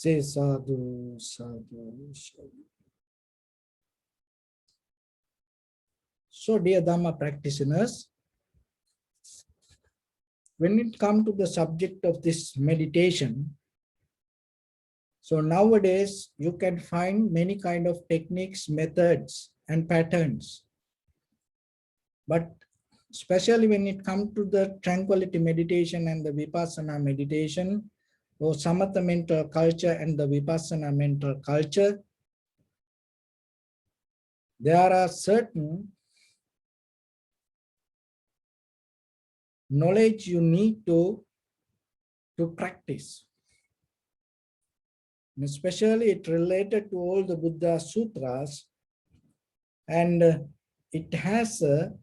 Say sadhu, sadhu, sadhu. So, dear Dharma practitioners, when it comes to the subject of this meditation, so nowadays you can find many kind of techniques, methods, and patterns. But especially when it comes to the tranquility meditation and the vipassana meditation, or samatha mental culture and the vipassana mental culture, there are certain knowledge you need to practice. And especially it related to all the Buddha sutras, and it has a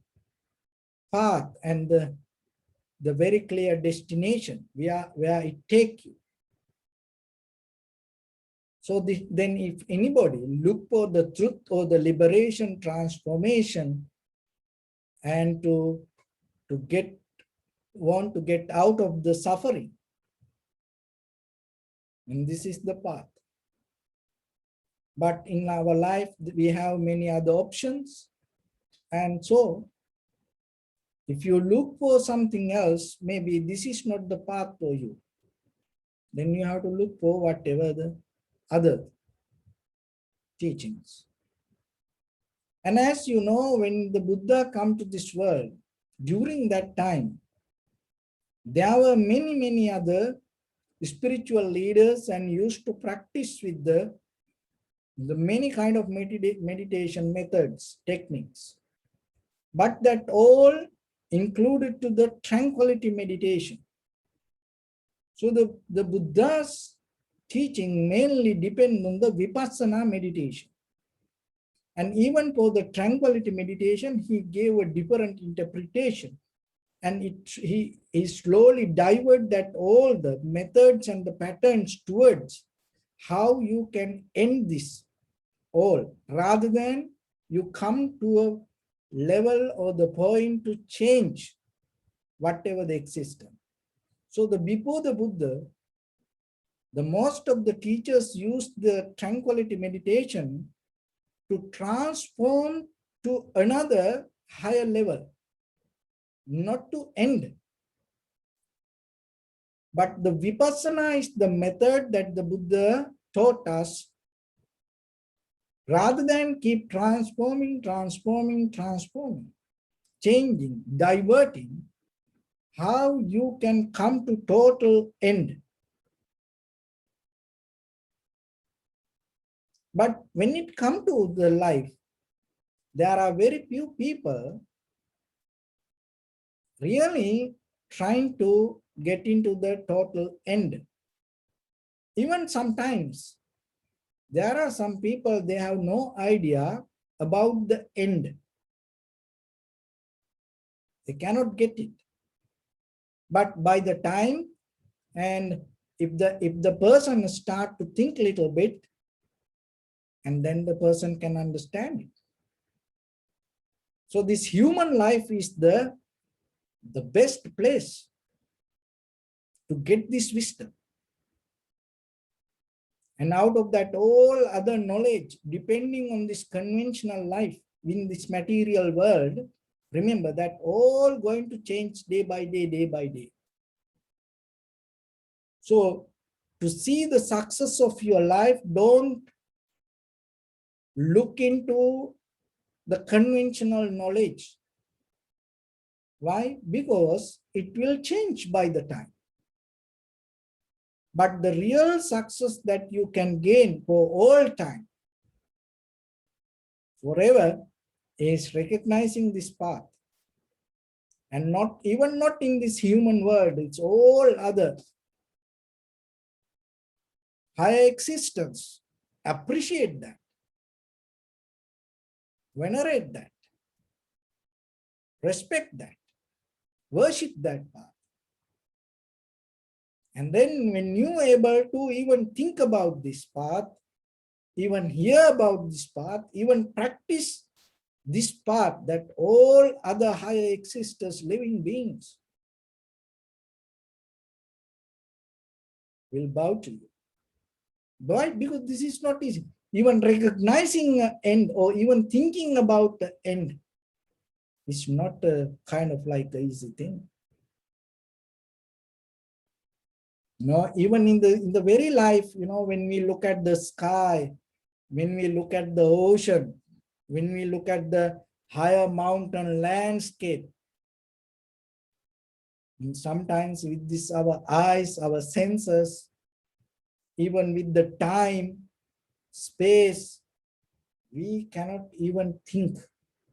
path and the very clear destination where it take you. So then if anybody look for the truth or the liberation, transformation, and want to get out of the suffering, and this is the path. But in our life, we have many other options. And so if you look for something else, maybe this is not the path for you. Then you have to look for whatever the other teachings. And as you know, when the Buddha come to this world, during that time, there were many other spiritual leaders and used to practice with the many kind of meditation methods, techniques. But that all included to the tranquility meditation. So the Buddha's teaching mainly depend on the vipassana meditation. And even for the tranquility meditation, he gave a different interpretation. And he slowly diverted that all the methods and the patterns towards how you can end this all, rather than you come to a level or the point to change whatever the existence. So before the Buddha, the most of the teachers used the tranquility meditation to transform to another higher level, not to end. But the vipassana is the method that the Buddha taught us. Rather than keep transforming, changing, diverting, how you can come to total end. But when it comes to the life, there are very few people really trying to get into the total end. Even sometimes, there are some people, they have no idea about the end. They cannot get it. But by the time, and if the person start to think a little bit, and then the person can understand it. So this human life is the best place to get this wisdom. And out of that, all other knowledge, depending on this conventional life in this material world, remember that all going to change day by day, day by day. So to see the success of your life, don't look into the conventional knowledge. Why? Because it will change by the time. But the real success that you can gain for all time, forever, is recognizing this path. And not in this human world, it's all other higher existence. Appreciate that. Venerate that. Respect that. Worship that path. And then when you are able to even think about this path, even hear about this path, even practice this path, that all other higher existence, living beings will bow to you. Why? Because this is not easy. Even recognizing an end or even thinking about the end is not a kind of like an easy thing. Even in the very life, when we look at the sky, when we look at the ocean, when we look at the higher mountain landscape, and sometimes with this our eyes, our senses, even with the time, space, we cannot even think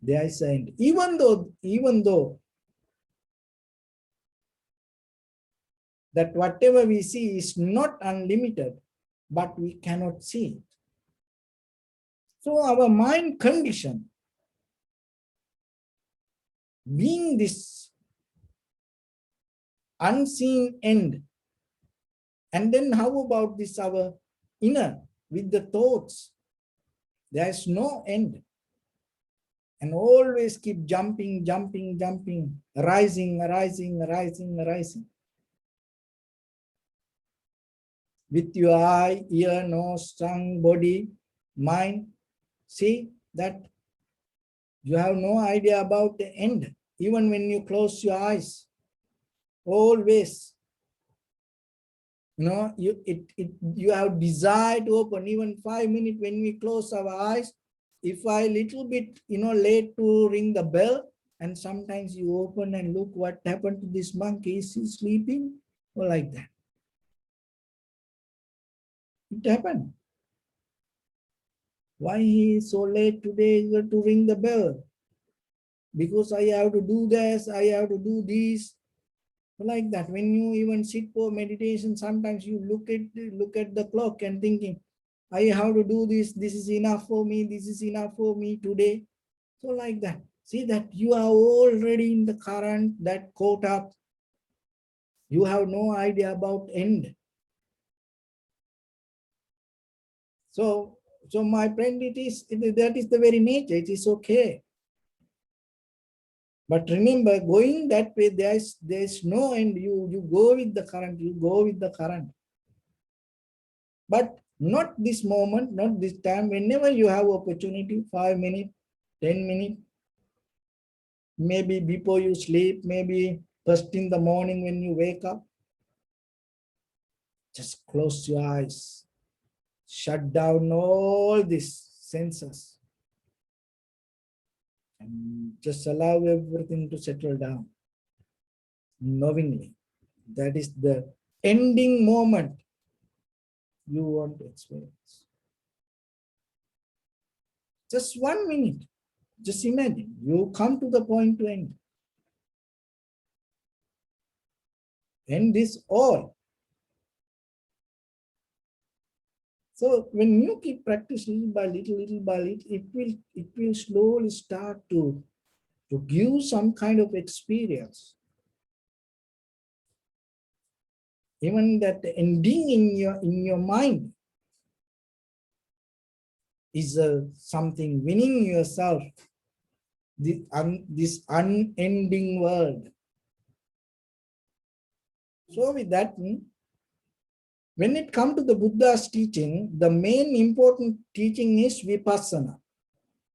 there is an end. Even though that whatever we see is not unlimited, but we cannot see it. So our mind condition, being this unseen end, and then how about this our inner with the thoughts? There is no end, and always keep jumping, rising, with your eye, ear, nose, tongue, body, mind. See that you have no idea about the end, even when you close your eyes. Always, you have desire to open even 5 minutes when we close our eyes. If I little bit, late to ring the bell, and sometimes you open and look what happened to this monkey. Is he sleeping? Or like that. It happened. Why he is so late today to ring the bell? Because I have to do this, I have to do this. Like that. When you even sit for meditation, sometimes you look at the clock and thinking, I have to do this, this is enough for me, this is enough for me today. So like that. See that you are already in the current, that caught up. You have no idea about end. So my friend, that is the very nature. It is okay. But remember, going that way, there is no end. You go with the current. You go with the current. But not this moment, not this time. Whenever you have opportunity, 5 minutes, 10 minutes, maybe before you sleep, maybe first in the morning when you wake up, just close your eyes, shut down all these senses, and just allow everything to settle down knowingly. That is the ending moment you want to experience. Just 1 minute. Just imagine you come to the point to end. End this all. So when you keep practicing little by little, it will slowly start to give some kind of experience. Even that ending in your mind is something winning yourself, this unending world. So with that, when it comes to the Buddha's teaching, the main important teaching is vipassana.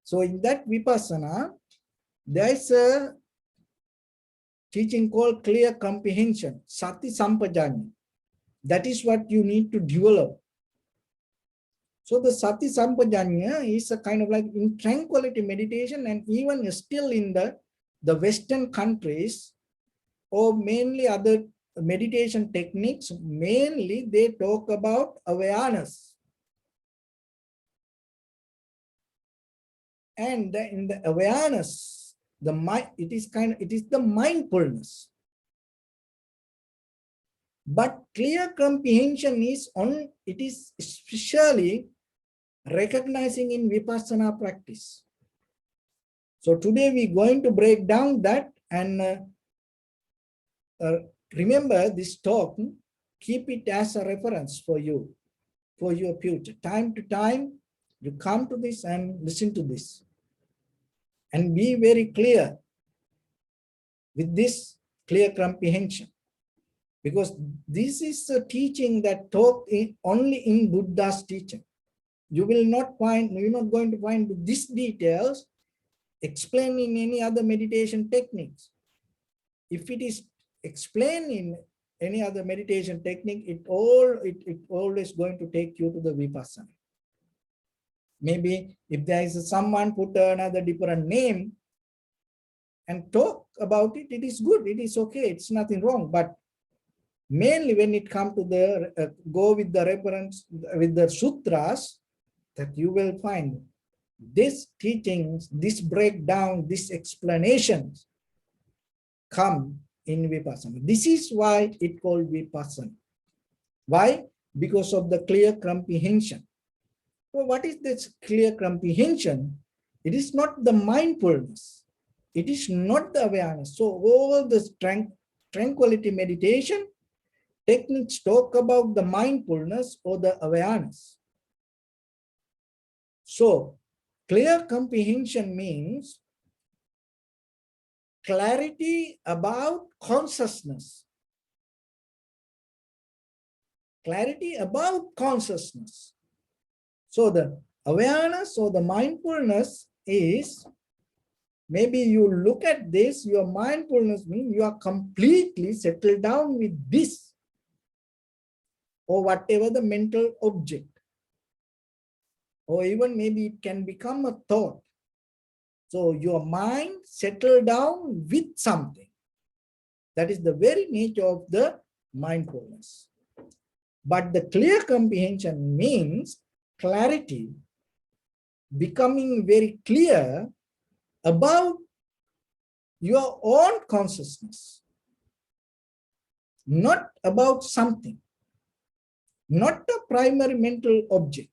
So in that vipassana, there is a teaching called clear comprehension, sati sampajanya. That is what you need to develop. So the sati sampajanya is a kind of like in tranquility meditation, and even still in the Western countries, or mainly other meditation techniques, mainly they talk about awareness. And in the awareness, the mind, it is the mindfulness. But clear comprehension is it is especially recognizing in vipassana practice. So today we're going to break down that, and remember this talk, keep it as a reference for you, for your future. Time to time, you come to this and listen to this. And be very clear with this clear comprehension. because this is a teaching that taught only in Buddha's teaching. You will not find, you're not going to find these details explained in any other meditation techniques. If it is explained in any other meditation technique, it always going to take you to the vipassana. Maybe if there is someone put another different name and talk about it, it is good, it is okay, it's nothing wrong. But mainly when it comes to the go with the reference with the sutras, that you will find these teachings, this breakdown, these explanations come in vipassana. This is why it called vipassana. Why? Because of the clear comprehension. So what is this clear comprehension? It is not the mindfulness. It is not the awareness. So all the tranquility meditation techniques talk about the mindfulness or the awareness. So clear comprehension means clarity about consciousness. Clarity about consciousness. So the awareness or the mindfulness is, maybe you look at this, your mindfulness means you are completely settled down with this or whatever the mental object. Or even maybe it can become a thought. So your mind settled down with something. That is the very nature of the mindfulness. But the clear comprehension means clarity, becoming very clear about your own consciousness, not about something, not a primary mental object.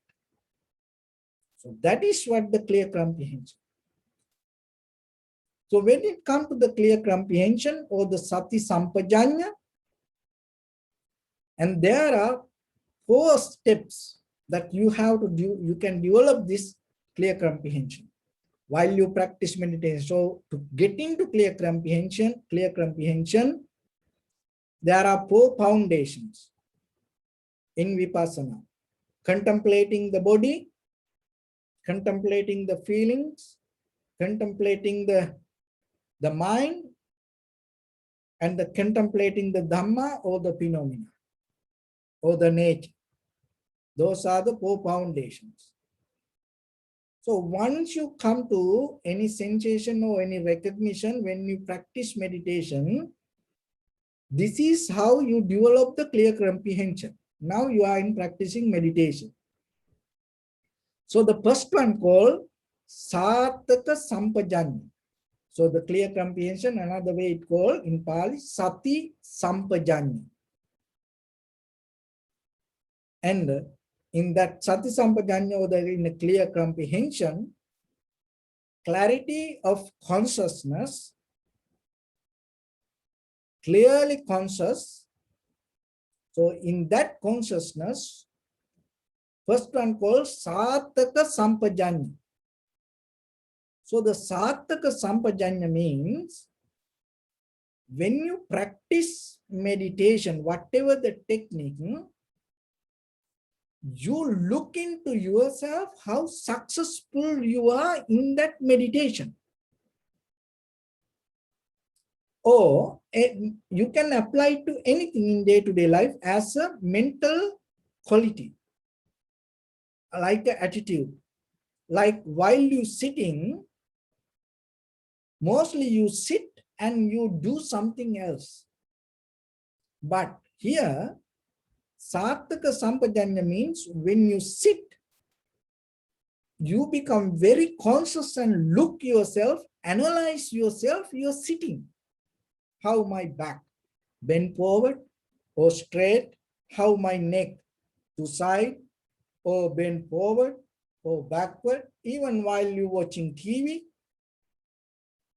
So that is what the clear comprehension. So when it comes to the clear comprehension or the sati sampajanya, and there are 4 steps that you have to do, you can develop this clear comprehension while you practice meditation. So to get into clear comprehension, there are 4 foundations in vipassana: contemplating the body, contemplating the feelings, contemplating the mind, and the contemplating the Dharma or the phenomena or the nature. Those are the 4 foundations. So once you come to any sensation or any recognition when you practice meditation, this is how you develop the clear comprehension. Now you are in practicing meditation. So the first one called Sataka Sampajanya. So the clear comprehension, another way it called in Pali, Sati Sampajanya. And in that Sati Sampajanya, or in a clear comprehension, clarity of consciousness, clearly conscious. So in that consciousness, first one called Sataka Sampajanya. So the Sataka Sampajanya means when you practice meditation, whatever the technique, you look into yourself how successful you are in that meditation. Or you can apply to anything in day-to-day life as a mental quality, like an attitude. Like while you sitting, mostly you sit and you do something else. But here, Sataka Sampajanya means when you sit, you become very conscious and look yourself, analyze yourself, you're sitting. How my back bend forward or straight, how my neck to side or bend forward or backward, even while you're watching TV,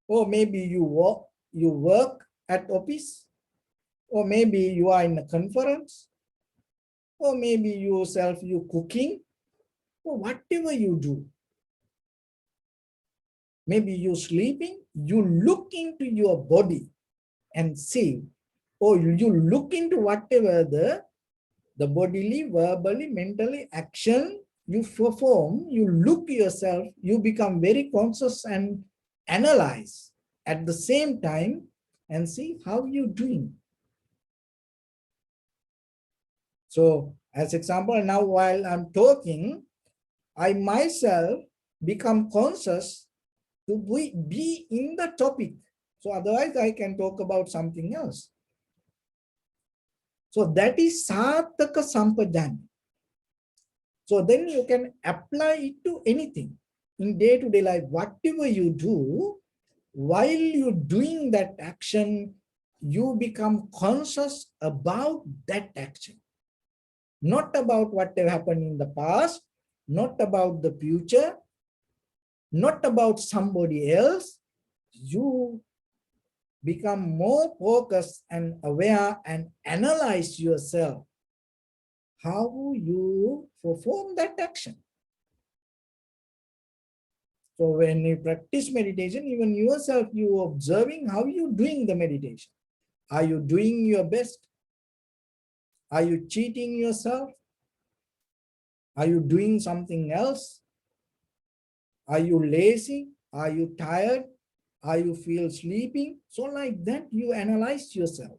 or maybe you work at office, or maybe you are in a conference, or maybe yourself you cooking, or whatever you do. Maybe you sleeping, you look into your body and see or you look into whatever the bodily, verbally, mentally action you perform, you look yourself, you become very conscious and analyze at the same time and see how you're doing. So as example, now while I'm talking, I myself become conscious to be in the topic. So otherwise I can talk about something else. So that is Sataka Sampajanya. So then you can apply it to anything in day-to-day life. Whatever you do, while you're doing that action, you become conscious about that action. Not about what happened in the past, not about the future, not about somebody else. You become more focused and aware and analyze yourself how you perform that action. So when you practice meditation, even yourself, you observing how you doing the meditation. Are you doing your best? Are you cheating yourself? Are you doing something else? Are you lazy? Are you tired? Are you feel sleeping? So like that, you analyze yourself.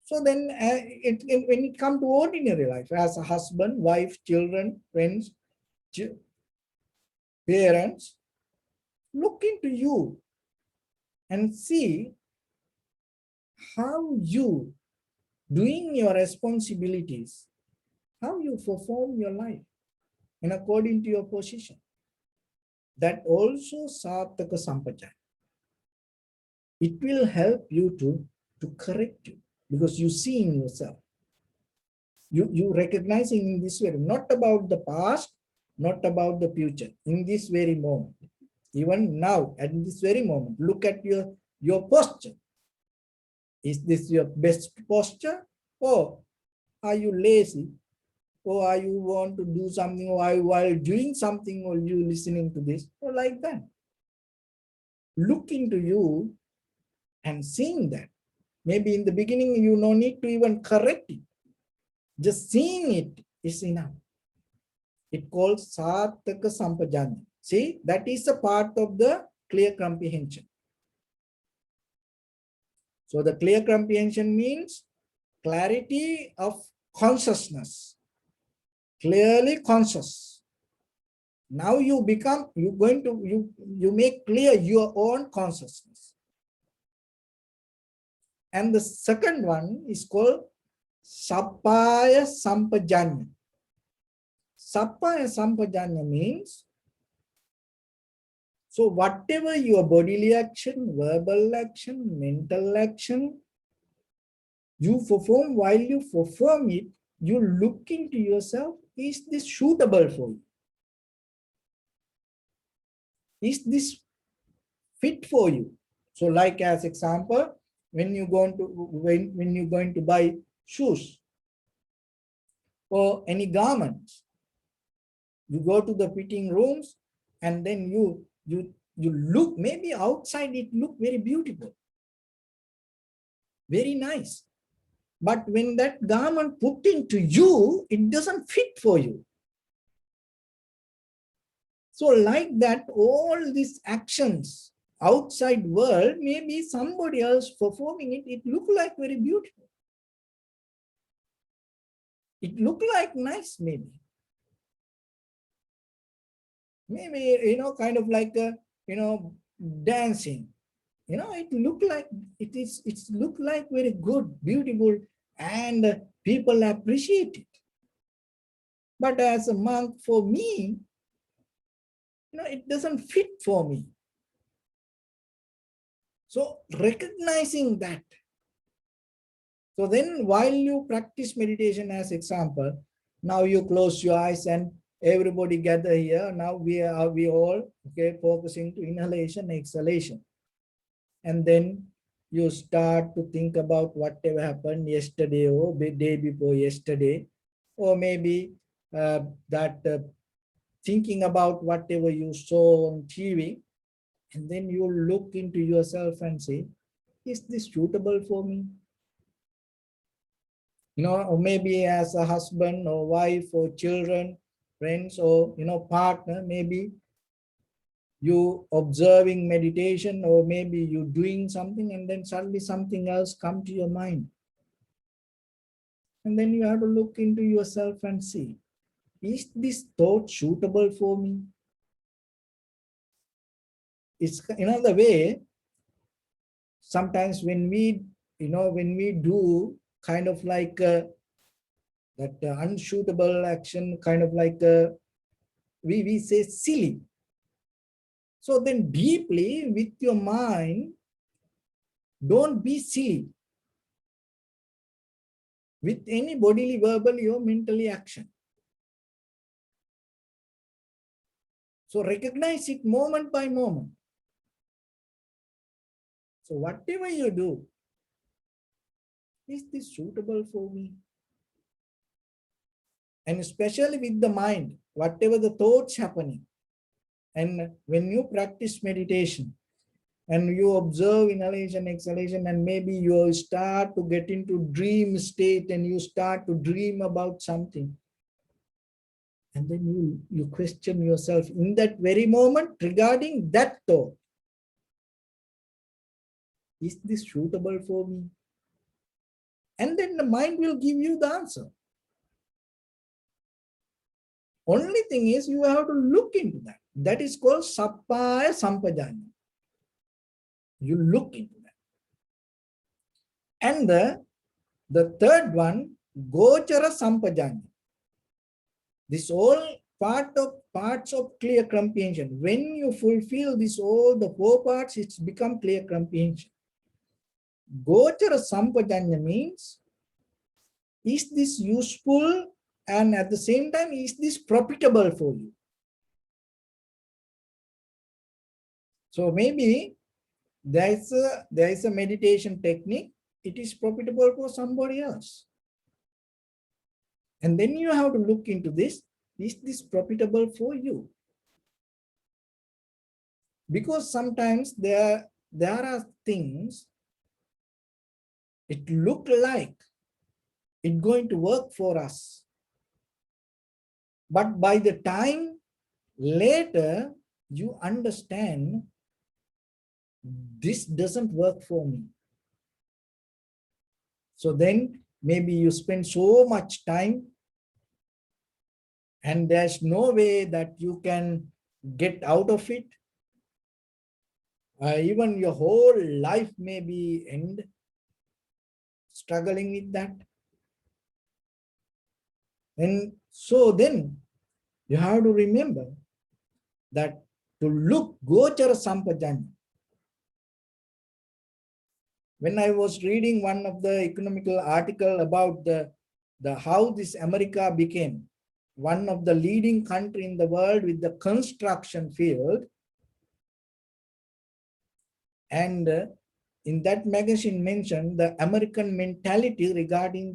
So then when it comes to ordinary life, as a husband, wife, children, friends, parents, look into you and see how you doing your responsibilities, how you perform your life and according to your position. That also Sataka Sampajanya. It will help you to correct you because you see in yourself. You recognizing in this way, not about the past, not about the future, in this very moment. Even now, at this very moment, look at your posture. Is this your best posture? Or are you lazy? Or are you want to do something while doing something, or you listening to this? Or like that. Look into you and seeing that. Maybe in the beginning, you no need to even correct it. Just seeing it is enough. It calls Sataka Sampajanya. See, that is a part of the clear comprehension. So the clear comprehension means clarity of consciousness. Clearly conscious. Now you make clear your own consciousness. And the second one is called Sappaya Sampajanya. Sappaya Sampajanya means, so whatever your bodily action, verbal action, mental action, you perform, while you perform it, you look into yourself, is this suitable for you? Is this fit for you? So like as example, when you're going to buy shoes or any garments, you go to the fitting rooms and then you look, maybe outside it look very beautiful, very nice. But when that garment put into you, it doesn't fit for you. So like that, all these actions outside world, maybe somebody else performing it, it look like very beautiful. It look like nice, maybe. Maybe, kind of like, dancing. It look like, it's look like very good, beautiful, and people appreciate it. But as a monk, for me, it doesn't fit for me. So recognizing that. So then while you practice meditation as example, now you close your eyes and everybody gather here. Now we all focusing to inhalation, exhalation. And then you start to think about whatever happened yesterday or the day before yesterday, or maybe thinking about whatever you saw on TV, and then you look into yourself and say, Is this suitable for me? Or maybe as a husband or wife or children, friends, or partner, maybe you observing meditation, or maybe you doing something, and then suddenly something else come to your mind. And then you have to look into yourself and see, is this thought suitable for me? It's the way, sometimes when we do kind of like that unsuitable action, kind of like we say silly. So then deeply with your mind, don't be silly with any bodily, verbally, or mentally action. So recognize it moment by moment. So whatever you do, is this suitable for me? And especially with the mind, whatever the thoughts happening. And when you practice meditation and you observe inhalation, exhalation, and maybe you start to get into dream state and you start to dream about something. And then you question yourself in that very moment regarding that thought. Is this suitable for me? And then the mind will give you the answer. Only thing is you have to look into that. That is called sappaya sampajanya. You look into that. And the third one, gochara sampajanya. This all parts of clear comprehension. When you fulfill this all the 4 parts, it's become clear comprehension. Gochara sampajanya means, is this useful, and at the same time, is this profitable for you? So maybe there is a meditation technique, it is profitable for somebody else. And then you have to look into this, is this profitable for you? Because sometimes there are things, it look like it's going to work for us. But by the time later you understand, this doesn't work for me. So then maybe you spend so much time and there's no way that you can get out of it. Even your whole life may be end struggling with that. And so then you have to remember that to look gochara sampajanya. When I was reading one of the economical article about the how this America became one of the leading country in the world with the construction field, and in that magazine mentioned the American mentality regarding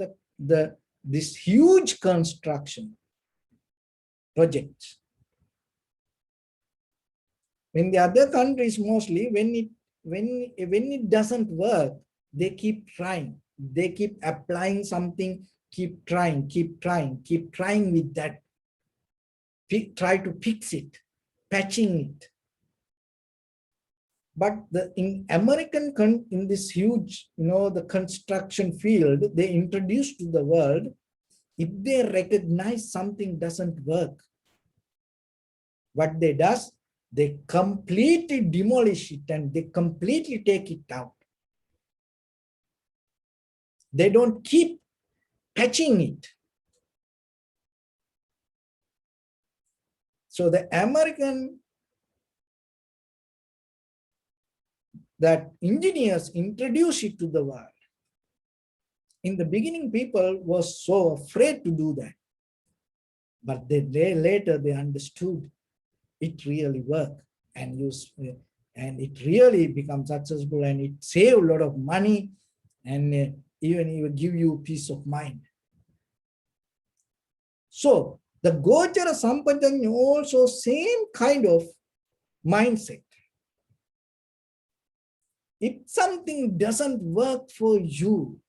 this huge construction projects. In the other countries, mostly when it doesn't work, they keep trying, they keep applying something, keep trying with that, try to fix it, patching it. But in American, in this huge, the construction field, they introduced to the world, if they recognize something doesn't work, what they does, they completely demolish it and they completely take it out. They don't keep patching it. So the American, that engineers introduce it to the world. In the beginning, people were so afraid to do that. But later they understood it really worked, and it really becomes successful, and it saved a lot of money, and even give you peace of mind. So the gochara sampajanya also same kind of mindset. If something doesn't work for you,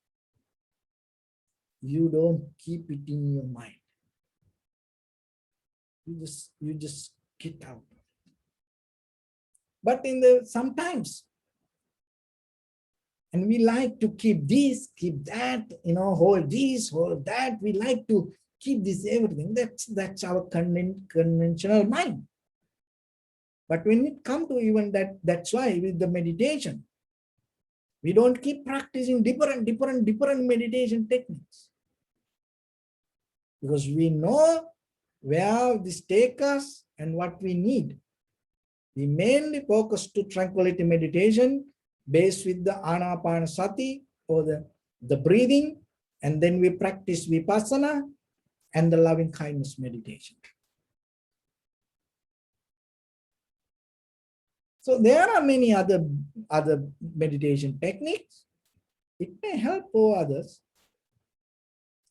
you don't keep it in your mind. You just get out. But sometimes, and we like to keep this, keep that, hold this, hold that. We like to keep this everything. That's our conventional mind. But when it comes to even that's why with the meditation, we don't keep practicing different meditation techniques. Because we know where this takes us and what we need. We mainly focus to tranquility meditation based with the anapanasati or the breathing, and then we practice vipassana and the loving kindness meditation. So there are many other meditation techniques. It may help for others,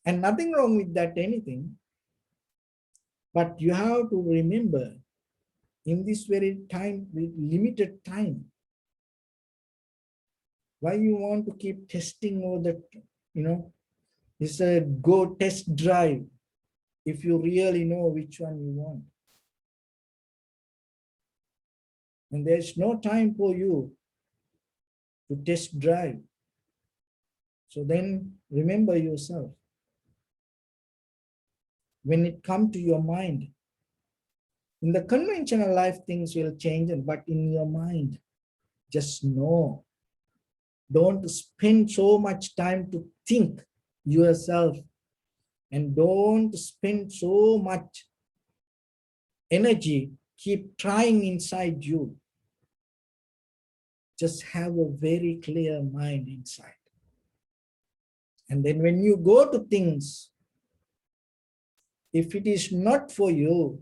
and nothing wrong with that, anything. But you have to remember, in this very time, with limited time, why you want to keep testing all that, it's a go test drive if you really know which one you want. And there's no time for you to test drive. So then remember yourself. When it comes to your mind, in the conventional life, things will change, but in your mind, just know. Don't spend so much time to think yourself, and don't spend so much energy, keep trying inside you. Just have a very clear mind inside. And then when you go to things, if it is not for you,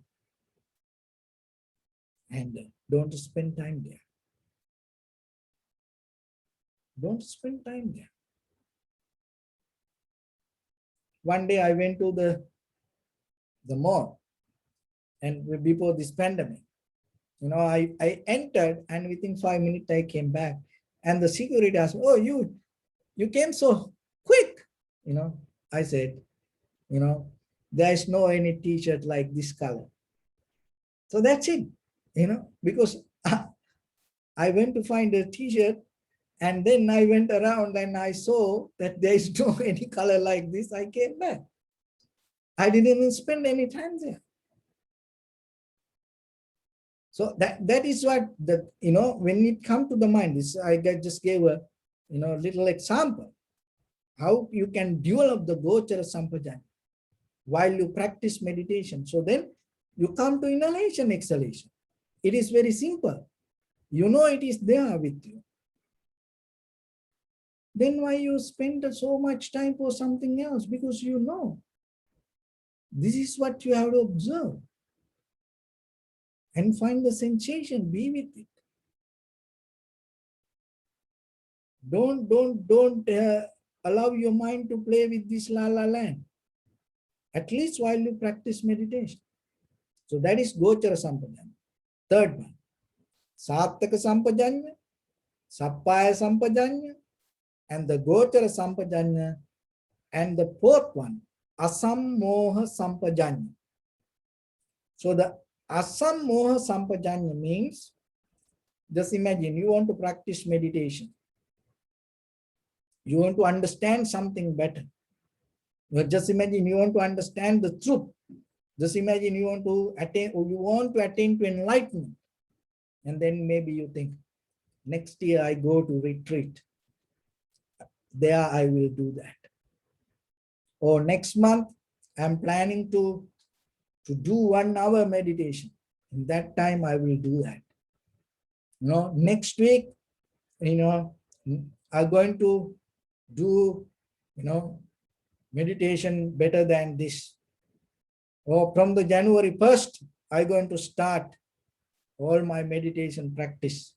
and don't spend time there. Don't spend time there. One day I went to the mall, and before this pandemic, I entered, and within 5 minutes I came back, and the security asked, "Oh, you came so quick." I said, there is no any t-shirt like this color. So that's it, because I went to find a t-shirt, and then I went around and I saw that there is no any color like this. I came back. I didn't even spend any time there. So that is what when it comes to the mind, I just gave a little example how you can develop the gochara sampajanya while you practice meditation. So then you come to inhalation, exhalation. It is very simple. It is there with you. Then why you spend so much time for something else? Because this is what you have to observe and find the sensation, be with it. Don't allow your mind to play with this la la land, at least while you practice meditation. So that is gochara sampajanya. Third one, sattaka sampajanya, sappaya sampajanya, and the gochara sampajanya. And the fourth one, asammoha sampajanya. So the asammoha sampajanya means, just imagine you want to practice meditation. You want to understand something better. Just imagine you want to understand the truth. Just imagine you want to attain to enlightenment. And then maybe you think, next year I go to retreat. There I will do that. Or next month I'm planning to do 1 hour meditation. In that time I will do that. Next week, I'm going to do, meditation better than this. Or from the January 1st, I'm going to start all my meditation practice.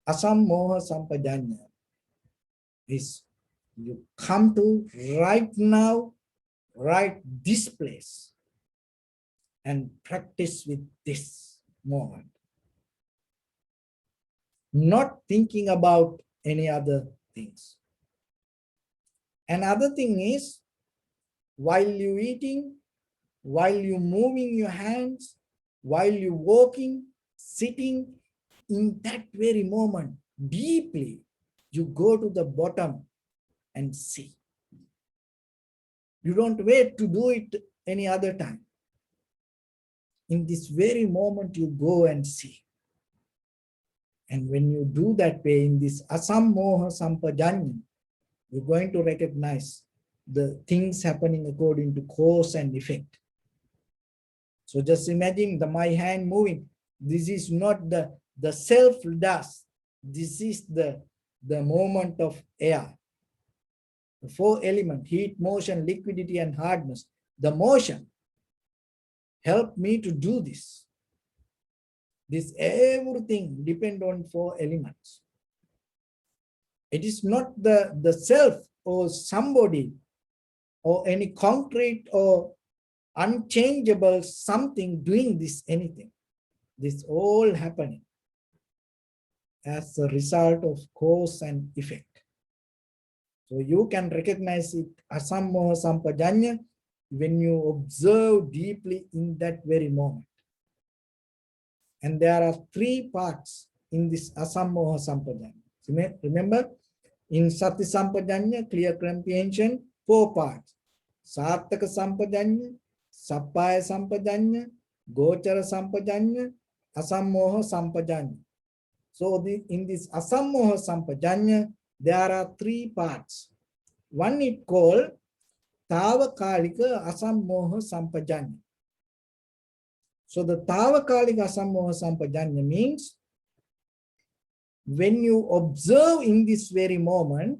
Asammoha sampajanya is you come to right now, right this place, and practice with this moment. not thinking about any other things. Another thing is, while you eating, while you moving your hands, while you walking, sitting, in that very moment, deeply, you go to the bottom and see. You don't wait to do it any other time. In this very moment, you go and see. And when you do that way, in this asammoha sampajanya, you're going to recognize the things happening according to cause and effect. So just imagine my hand moving. This is not the self does. This is the moment of air. The four elements, heat, motion, liquidity, and hardness. The motion help me to do this. This everything depend on four elements. It is not the self or somebody or any concrete or unchangeable something doing this anything. This all happening as a result of cause and effect. So you can recognize it asammoha sampajanya when you observe deeply in that very moment. And there are three parts in this asammoha sampajanya. Remember, in sati sampajanya, clear comprehension, four parts. Sartaka sampajanya, sappaya sampajanya, gochara sampajanya, asammoha sampajanya. So in this asammoha sampajanya, there are three parts. One is called tavakalika asammoha sampajanya. So the tavakalika asammoha sampajanya means when you observe in this very moment,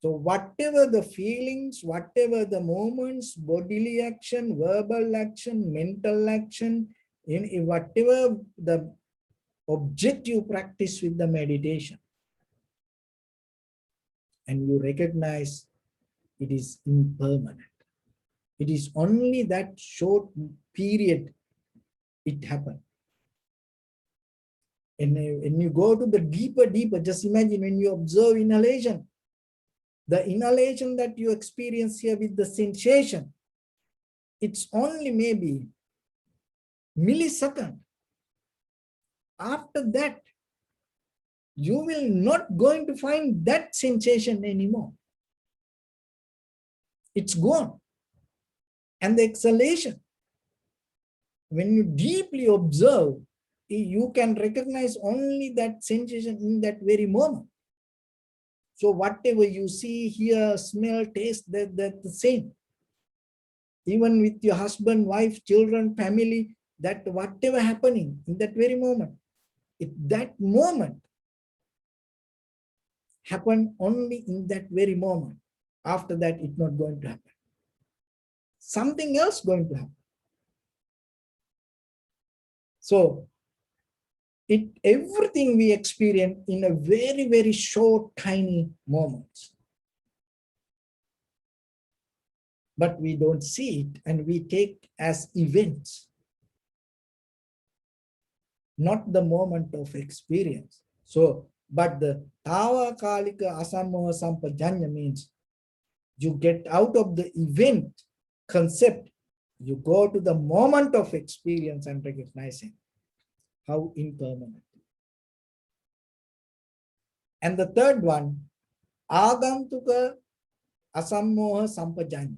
so whatever the feelings, whatever the moments, bodily action, verbal action, mental action, in whatever the objective practice with the meditation, and you recognize it is impermanent. It is only that short period it happened. And when you go to the deeper, just imagine when you observe inhalation, the inhalation that you experience here with the sensation, it's only maybe millisecond. After that, you will not going to find that sensation anymore. It's gone. And the exhalation, when you deeply observe, you can recognize only that sensation in that very moment. So whatever you see, hear, smell, taste, that's the same. Even with your husband, wife, children, family, that whatever happening in that very moment, that moment happened only in that very moment. After that, it's not going to happen. Something else going to happen. So everything we experience in a very, very short, tiny moments. But we don't see it and we take as events, not the moment of experience. So, but the tavakalika asammoha sampajanya means you get out of the event concept, you go to the moment of experience and recognizing how impermanent. And the third one, agantuka asammoha sampajanya.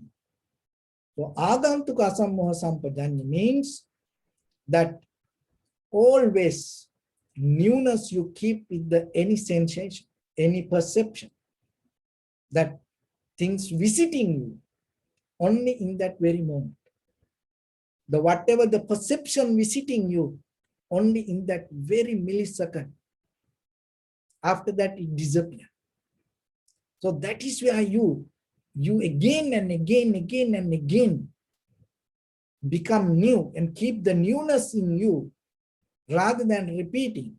So agantuka asammoha sampajanya means that always newness you keep with any sensation, any perception, that things visiting you only in that very moment. Whatever the perception visiting you, only in that very millisecond. After that, it disappears. So that is where you again and again become new and keep the newness in you rather than repeating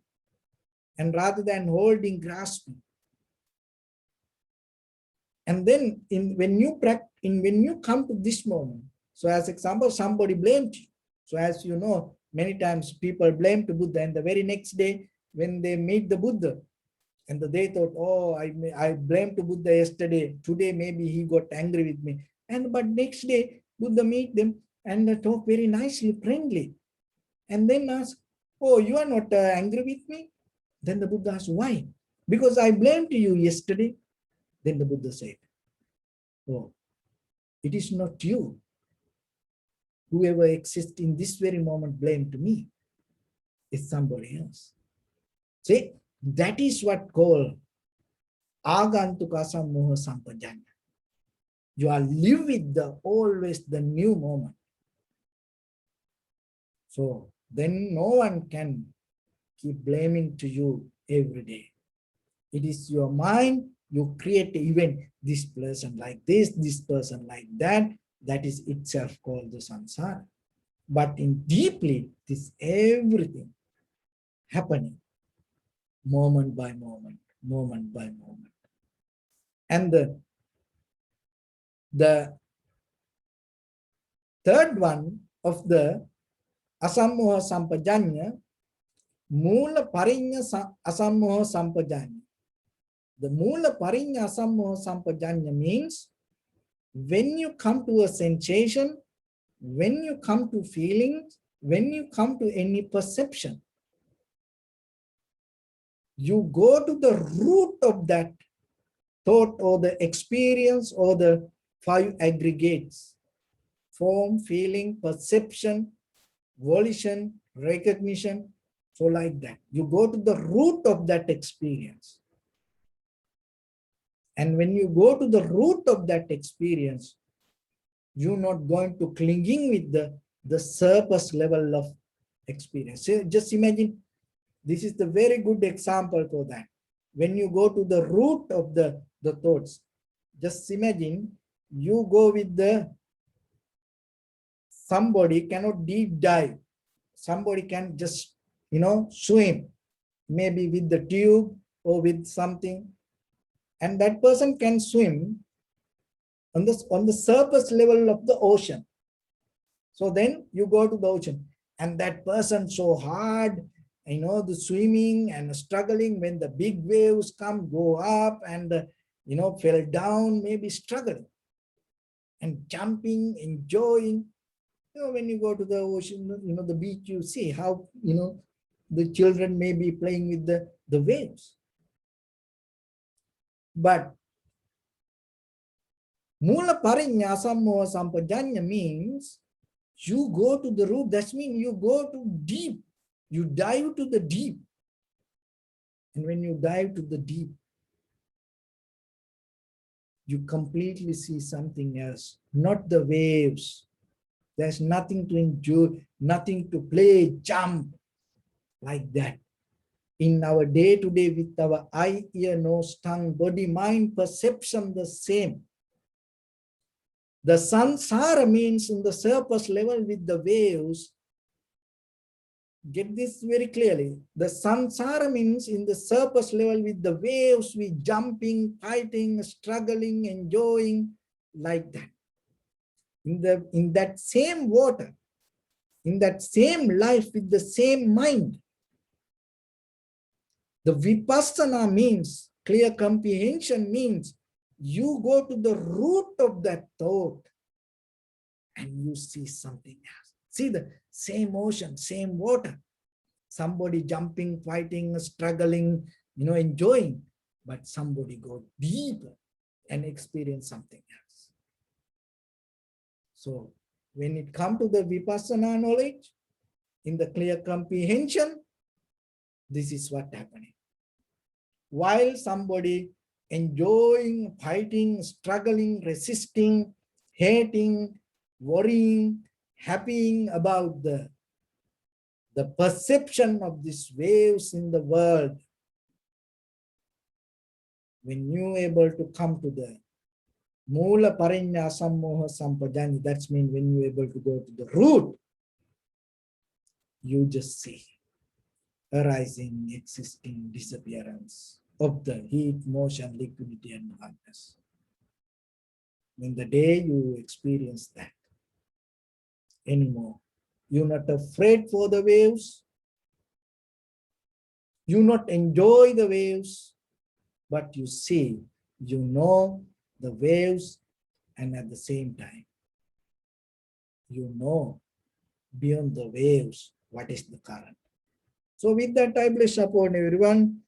and rather than holding, grasping. And then when you come to this moment, so as example, somebody blamed you. So as you know, many times people blame to Buddha and the very next day when they meet the Buddha, and they thought, oh, I blamed Buddha yesterday. Today maybe he got angry with me. And but next day, Buddha meet them and talk very nicely, friendly. And then ask, oh, you are not angry with me? Then the Buddha asked, why? Because I blamed you yesterday. Then the Buddha said, oh, it is not you. Whoever exists in this very moment blamed me. It's somebody else. See, that is what called agantuka sammoha sampajanya. You are live with the always the new moment. So then no one can keep blaming to you every day. It is your mind, you create an event, this person like this person like that. That is itself called the samsara. But in deeply, this everything happening moment by moment, moment by moment. And the third one of the asammoha sampajanya, mula parinya asammoha sampajanya. The mula parinya asammoha sampajanya means when you come to a sensation, when you come to feelings, when you come to any perception, you go to the root of that thought or the experience or the five aggregates: form, feeling, perception, volition, recognition. So like that, you go to the root of that experience. And when you go to the root of that experience, you're not going to clinging with the surface level of experience. So just imagine, this is the very good example for that. When you go to the root of the thoughts, just imagine you go with somebody cannot deep dive. Somebody can just, swim, maybe with the tube or with something. And that person can swim on the surface level of the ocean. So then you go to the ocean, and that person so hard, the swimming and struggling, when the big waves come, go up and, fell down, maybe struggling and jumping, enjoying. When you go to the ocean, the beach, you see how, the children may be playing with the waves. But mula parinya sammoha sampajanya means you go to the root. That means you go to deep. You dive to the deep. And when you dive to the deep, you completely see something else, not the waves. There's nothing to enjoy, nothing to play, jump like that. In our day-to-day with our eye, ear, nose, tongue, body, mind, perception, the same. The samsara means in the surface level with the waves. Get this very clearly. The samsara means in the surface level with the waves, we jumping, fighting, struggling, enjoying, like that. In that same water, in that same life with the same mind. The vipassana means, clear comprehension means, you go to the root of that thought and you see something else. See the same ocean, same water. Somebody jumping, fighting, struggling, enjoying. But somebody go deeper and experience something else. So when it comes to the vipassana knowledge, in the clear comprehension, this is what happening. While somebody enjoying, fighting, struggling, resisting, hating, worrying, happying about the perception of these waves in the world, when you able to come to the mula parinya sammoha sampajanya, that means when you able to go to the root, you just see arising, existing, disappearance of the heat, motion, liquidity, and hardness. When the day you experience that anymore, you're not afraid for the waves. You not enjoy the waves, but you see, you know the waves, and at the same time, you know beyond the waves what is the current. So with that, I bless upon everyone.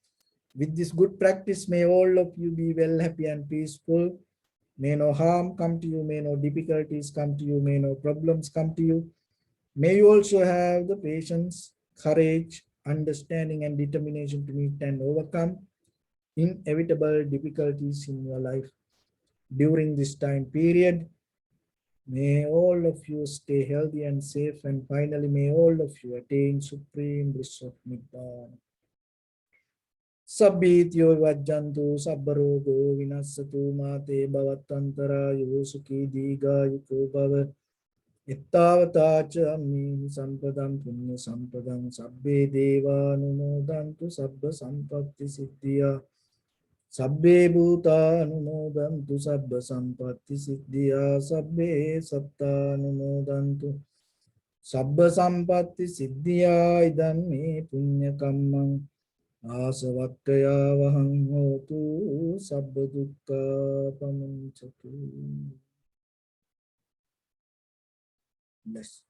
With this good practice, may all of you be well, happy, and peaceful. May no harm come to you, may no difficulties come to you, may no problems come to you. May you also have the patience, courage, understanding, and determination to meet and overcome inevitable difficulties in your life during this time period. May all of you stay healthy and safe, and finally, may all of you attain supreme bliss of Nibbana. Sabbityo vajjantu sabbarogo vinassatu mate bhavattantarayo sukhi digayuko bhava ittavata cha ammi sampadam punya sampadam sabbe deva anumodantu sabba sampatti siddhya sabbe bhuta anumodantu sabba sampatti siddhya sabbe satta anumodantu sabba sampatti siddhya idam me punya kammam आसवक्तया वहं होतु सब्ब दुःखा पमुञ्चतु. Bless.